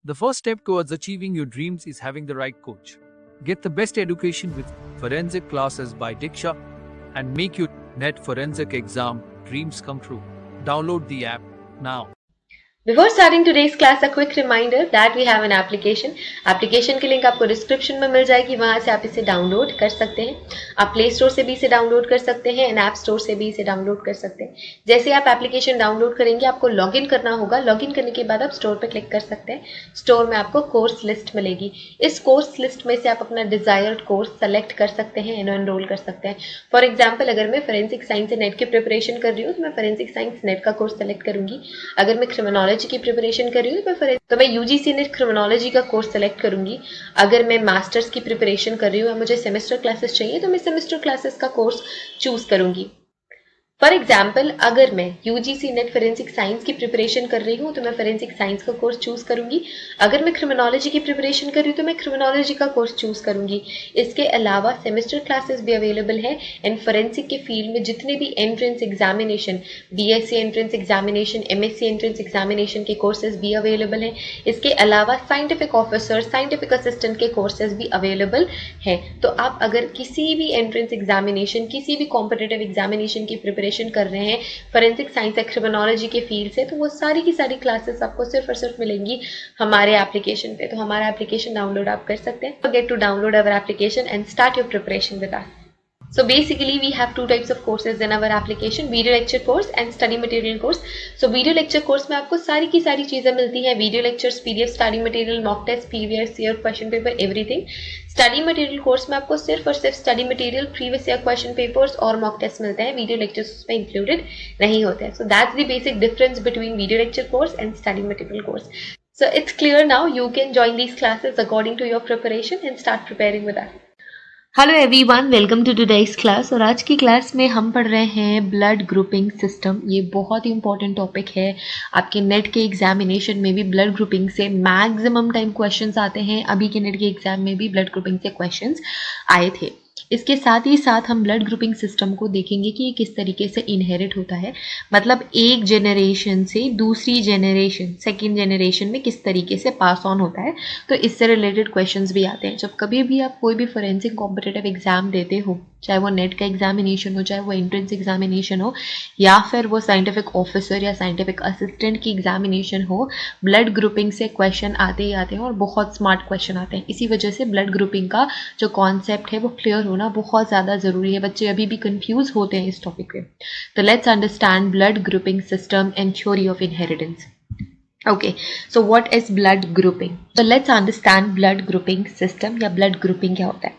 The first step towards achieving your dreams is having the right coach. Get the best education with forensic classes by Diksha and make your NET forensic exam dreams come true. Download the app now. Before starting today's class, a quick reminder that we have an application. Application की link आपको description में मिल जाएगी, वहां से आप इसे download कर सकते हैं. आप प्ले स्टोर से भी इसे डाउनलोड कर सकते हैं एंड ऐप स्टोर से भी इसे डाउनलोड कर सकते हैं. जैसे आप एप्लीकेशन डाउनलोड करेंगे आपको लॉगिन करना होगा. लॉगिन करने के बाद आप स्टोर पर क्लिक कर सकते हैं. स्टोर में आपको कोर्स लिस्ट मिलेगी. इस कोर्स लिस्ट में से आप अपना डिजायर्ड कोर्स सेलेक्ट कर सकते हैं एंड एनरोल कर सकते हैं. फॉर एग्जाम्पल, अगर मैं फोरेंसिक साइंस नेट की प्रिपरेशन कर रही हूँ तो मैं फोरेंसिक साइंस नेट का कोर्स सेलेक्ट करूंगी. अगर मैं क्रिमिनोलॉजी की प्रिपरेशन कर रही हूँ तो मैं यूजीसी नेट क्रिमिनोलॉजी का कोर्स सेलेक्ट करूंगी. अगर मैं मास्टर्स की प्रिपरेशन कर रही हूँ और मुझे सेमेस्टर क्लासेस चाहिए तो मैं सेमेस्टर क्लासेस का कोर्स चूज करूंगी. फॉर एग्जाम्पल, अगर मैं यूजीसी नेट फोरेंसिक साइंस की प्रिपरेशन कर रही हूँ तो मैं फोरेंसिक साइंस का कोर्स चूज करूंगी. अगर मैं क्रिमिनोलॉजी की प्रिपरेशन कर रही हूँ तो मैं क्रिमिनोलॉजी का कोर्स चूज करूंगी. इसके अलावा सेमेस्टर क्लासेस भी अवेलेबल है एंड फोरेंसिक के फील्ड में जितने भी entrance examination, BSc entrance examination, MSc entrance examination के कोर्सेज भी अवेलेबल हैं. इसके अलावा साइंटिफिक ऑफिसर, साइंटिफिक असिस्टेंट के कोर्सेज भी अवेलेबल हैं. तो आप अगर किसी भी एंट्रेंस एग्जामिनेशन, किसी भी कॉम्पिटिटिव एग्जामिनेशन की प्रिपरेशन कर रहे हैं फोरेंसिक साइंस या क्रिमिनोलॉजी के फील्ड से, तो वो सारी की सारी क्लासेस आपको सिर्फ और सिर्फ मिलेंगी हमारे एप्लीकेशन पे. तो हमारा एप्लीकेशन डाउनलोड आप कर सकते हैं. Get to download our application and start your preparation with us. So basically we have two types of courses in our application, video lecture course and study material course. So video lecture course में आपको सारी की सारी चीजें मिलती हैं. Video lectures, PDF, study material, mock test, previous year question paper, everything. Study material course में आपको सिर्फ और सिर्फ study material, previous year question papers और मॉक टेस्ट मिलते हैं. वीडियो लेक्चर्स उसमें इंक्लूडेड नहीं होते हैं. So that's the basic difference between video lecture course and study material course. So it's clear now. You can join these classes according to your preparation and start preparing with us. Hello everyone, welcome to today's class. और आज की class में हम पढ़ रहे हैं blood grouping system. ये बहुत ही इंपॉर्टेंट टॉपिक है. आपके नेट के एग्जामिनेशन में भी ब्लड ग्रुपिंग से मैक्सिमम टाइम क्वेश्चंस आते हैं. अभी के नेट के एग्जाम में भी ब्लड ग्रुपिंग से क्वेश्चंस आए थे. इसके साथ ही साथ हम ब्लड ग्रुपिंग सिस्टम को देखेंगे कि ये किस तरीके से इनहेरिट होता है. मतलब एक जेनरेशन से दूसरी जेनरेशन, सेकेंड जेनरेशन में किस तरीके से पास ऑन होता है. तो इससे रिलेटेड क्वेश्चंस भी आते हैं. जब कभी भी आप कोई भी फोरेंसिक कॉम्पिटिटिव एग्जाम देते हो, चाहे वो नेट का एग्जामिनेशन हो, चाहे वो एंट्रेंस एग्जामिनेशन हो, या फिर वो साइंटिफिक ऑफिसर या साइंटिफिक असिस्टेंट की एग्जामिनेशन हो, ब्लड ग्रुपिंग से क्वेश्चन आते ही आते हैं और बहुत स्मार्ट क्वेश्चन आते हैं. इसी वजह से ब्लड ग्रुपिंग का जो कॉन्सेप्ट है वो क्लियर होना बहुत ज़्यादा ज़रूरी है. बच्चे अभी भी कंफ्यूज होते हैं इस टॉपिक पे. तो let's understand blood grouping system and theory of inheritance. Okay, so what is blood grouping? So let's understand blood grouping system या blood grouping क्या होता है.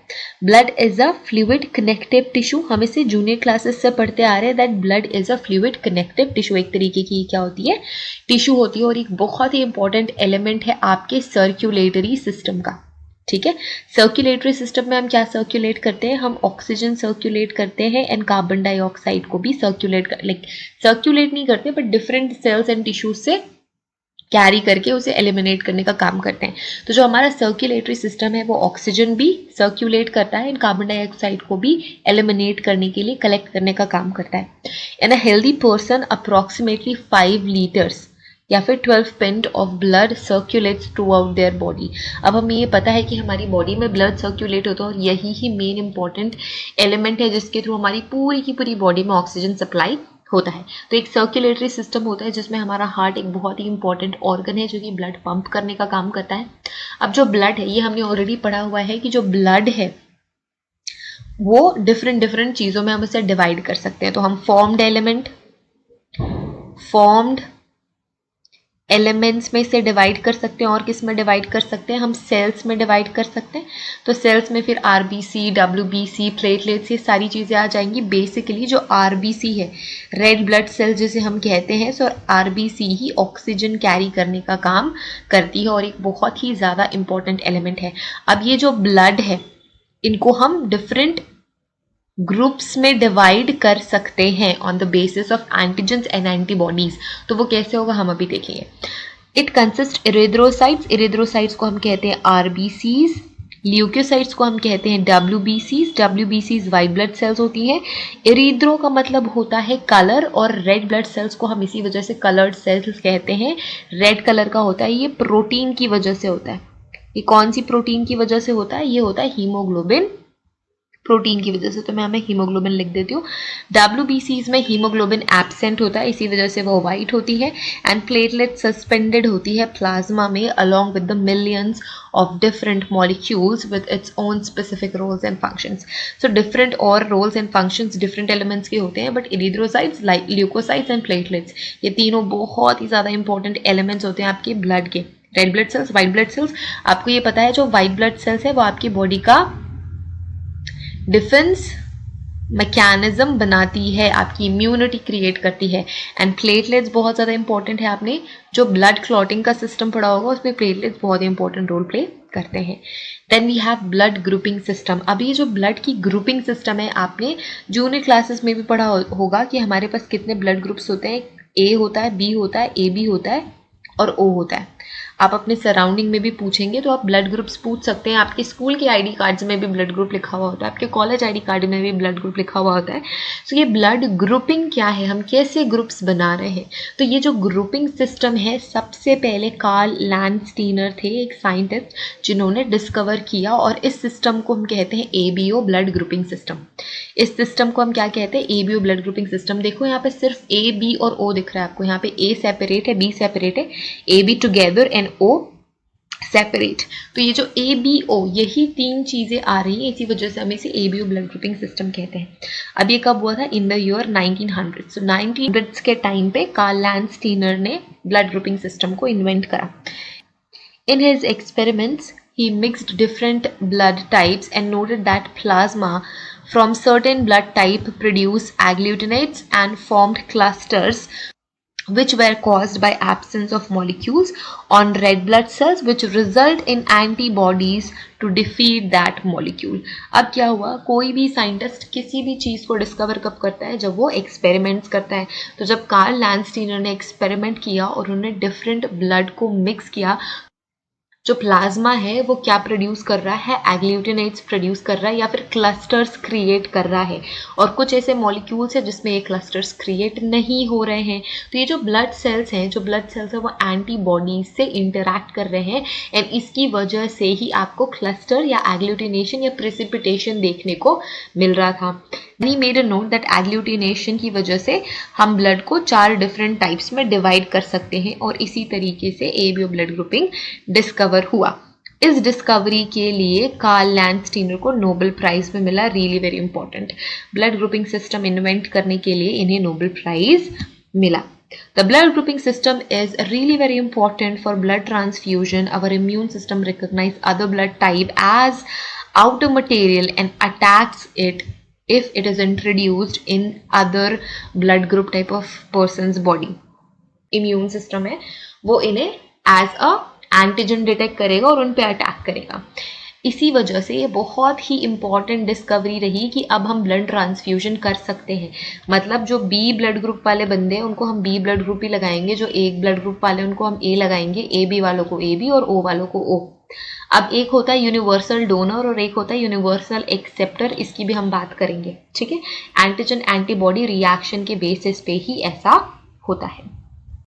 Blood is a fluid connective tissue. हम इसे जूनियर क्लासेस से पढ़ते आ रहे हैं that blood is a fluid connective tissue. एक तरीके की क्या होती है, टिश्यू होती है और एक बहुत ही इंपॉर्टेंट एलिमेंट है आपके सर्कुलेटरी सिस्टम का. ठीक है, सर्कुलेटरी सिस्टम में हम क्या सर्कुलेट करते हैं, हम ऑक्सीजन सर्कुलेट करते हैं एंड कार्बन डाइऑक्साइड को भी सर्कुलेट नहीं करते but different cells and tissues से कैरी करके उसे एलिमिनेट करने का काम करते हैं. तो जो हमारा सर्कुलेटरी सिस्टम है वो ऑक्सीजन भी सर्कुलेट करता है एंड कार्बन डाइऑक्साइड को भी एलिमिनेट करने के लिए कलेक्ट करने का काम करता है. In a healthy person approximately 5 litres या फिर 12 pint of blood circulates throughout their body. अब हमें ये पता है कि हमारी बॉडी में ब्लड सर्कुलेट होता है और यही ही मेन इंपॉर्टेंट एलिमेंट है जिसके थ्रू हमारी पूरी की पूरी बॉडी में ऑक्सीजन सप्लाई होता है. तो एक सर्कुलेटरी सिस्टम होता है जिसमें हमारा हार्ट एक बहुत ही इंपॉर्टेंट ऑर्गन है जो कि ब्लड पंप करने का काम करता है. अब जो ब्लड है, ये हमने ऑलरेडी पढ़ा हुआ है कि जो ब्लड है वो डिफरेंट चीज़ों में हम उसे डिवाइड कर सकते हैं. तो हम फॉर्म्ड एलिमेंट्स में से डिवाइड कर सकते हैं और किस में डिवाइड कर सकते हैं, हम सेल्स में डिवाइड कर सकते हैं. तो सेल्स में फिर आरबीसी, डब्ल्यूबीसी, प्लेटलेट्स, ये सारी चीज़ें आ जाएंगी. बेसिकली जो आरबीसी है, रेड ब्लड सेल जिसे हम कहते हैं, सो आरबीसी ही ऑक्सीजन कैरी करने का काम करती है और एक बहुत ही ज़्यादा इंपॉर्टेंट एलिमेंट है. अब ये जो ब्लड है इनको हम डिफरेंट ग्रुप्स में डिवाइड कर सकते हैं on the basis of antigens and antibodies. तो वो कैसे होगा हम अभी देखेंगे. इट कंसिस्ट इरेथ्रोसाइट्स, इरेथ्रोसाइट्स को हम कहते हैं आरबीसीज, ल्यूकोसाइट्स को हम कहते हैं WBCs। WBCs white blood cells होती हैं। एरिथ्रो का मतलब होता है कलर, और रेड ब्लड सेल्स को हम इसी वजह से कलर्ड सेल्स कहते हैं। रेड कलर का होता है, ये प्रोटीन की वजह से होता है। ये कौन सी प्रोटीन की वजह से होता है? ये होता है हीमोग्लोबिन प्रोटीन की वजह से। तो मैं हमें हीमोग्लोबिन लिख देती हूँ। WBCs में हीमोग्लोबिन एब्सेंट होता है, इसी वजह से वो वाइट होती है। एंड प्लेटलेट सस्पेंडेड होती है प्लाज्मा में along with the millions of different molecules with its own specific roles and functions. So different और roles and functions different elements के होते हैं, but erythrocytes, leucocytes and platelets, ये तीनों बहुत ही ज़्यादा इंपॉर्टेंट एलिमेंट्स होते हैं आपके ब्लड के। Red blood cells, white blood cells, आपको ये पता है जो व्हाइट ब्लड सेल्स है वो आपकी बॉडी का डिफेंस मैकेनिज्म बनाती है, आपकी इम्यूनिटी क्रिएट करती है। एंड प्लेटलेट्स बहुत ज़्यादा इंपॉर्टेंट है। आपने जो ब्लड क्लॉटिंग का सिस्टम पढ़ा होगा उसमें प्लेटलेट्स बहुत इंपॉर्टेंट रोल प्ले करते हैं। Then we have blood grouping system. अब ये जो ब्लड की ग्रुपिंग सिस्टम है, आपने जूनियर क्लासेस में भी पढ़ा होगा कि हमारे पास कितने ब्लड ग्रुप्स होते हैं। A होता है, B होता है, AB होता है और O होता है। आप अपने सराउंडिंग में भी पूछेंगे तो आप ब्लड ग्रुप्स पूछ सकते हैं। आपके स्कूल के आईडी कार्ड्स में भी ब्लड ग्रुप लिखा हुआ होता है, आपके कॉलेज आईडी कार्ड में भी ब्लड ग्रुप लिखा हुआ होता है। सो ये ब्लड ग्रुपिंग क्या है, हम कैसे ग्रुप्स बना रहे हैं? तो ये जो ग्रुपिंग सिस्टम है, सबसे पहले कार्ल लैंडस्टीनर थे, एक साइंटिस्ट जिन्होंने डिस्कवर किया, और इस सिस्टम को हम कहते हैं ABO ब्लड ग्रुपिंग सिस्टम। इस सिस्टम को हम क्या कहते हैं? ABO blood grouping system. देखो यहाँ पे सिर्फ A, B और O दिख रहा है आपको। यहाँ पे A सेपरेट है, B सेपरेट है, AB together and O separate. तो ये जो ABO, यही तीन चीजें आ रही हैं, इसी वजह से हम इसे ABO ब्लड ग्रुपिंग सिस्टम कहते हैं। अब ये कब हुआ था? In the year 1900। So 1900s के टाइम पे कार्ल लैंडस्टीनर ने ब्लड ग्रुपिंग सिस्टम को इन्वेंट करा। In his experiments he mixed different blood types and noted that plasma from certain blood type produced agglutinates and formed clusters which were caused by absence of molecules on red blood cells which result in antibodies to defeat that molecule। अब क्या हुआ? कोई भी scientist किसी भी चीज़ को discover कब करता है? जब वो एक्सपेरिमेंट्स करता है। तो जब कार्ल लैंडस्टीनर ने एक्सपेरिमेंट किया और उन्होंने डिफरेंट ब्लड को मिक्स किया, जो प्लाज्मा है वो क्या प्रोड्यूस कर रहा है? एग्लूटिनेट्स प्रोड्यूस कर रहा है या फिर क्लस्टर्स क्रिएट कर रहा है। और कुछ ऐसे मॉलिक्यूल्स है जिसमें ये क्लस्टर्स क्रिएट नहीं हो रहे हैं। तो ये जो ब्लड सेल्स हैं, वो एंटीबॉडीज से इंटरैक्ट कर रहे हैं, एंड इसकी वजह से ही आपको क्लस्टर या एग्लूटिनेशन या प्रेसिपिटेशन देखने को मिल रहा था। He made a note that agglutination की वजह से हम ब्लड को 4 डिफरेंट टाइप्स में डिवाइड कर सकते हैं, और इसी तरीके से ABO ब्लड ग्रुपिंग डिस्कवर हुआ। इस डिस्कवरी के लिए कार्ल लैंडस्टीनर को नोबेल प्राइज में मिला। Really very important, blood grouping system invent करने के लिए इन्हें नोबेल प्राइज मिला। The blood grouping system is really very important for blood transfusion. Our immune system recognizes other blood type as outer material and attacks it if it is introduced in other blood group type of person's body. Immune system है वो इन्हें as a antigen detect करेगा और उन पे attack करेगा। इसी वजह से ये बहुत ही इंपॉर्टेंट डिस्कवरी रही कि अब हम ब्लड ट्रांसफ्यूजन कर सकते हैं। मतलब जो B ब्लड ग्रुप वाले बंदे हैं उनको हम B ब्लड ग्रुप ही लगाएंगे, जो A ब्लड ग्रुप वाले उनको हम A लगाएंगे, AB वालों को AB और O वालों को O। अब एक होता है यूनिवर्सल डोनर और एक होता है यूनिवर्सल एक्सेप्टर, इसकी भी हम बात करेंगे, ठीक है। एंटीजन एंटीबॉडी रिएक्शन के बेसिस पे ही ऐसा होता है।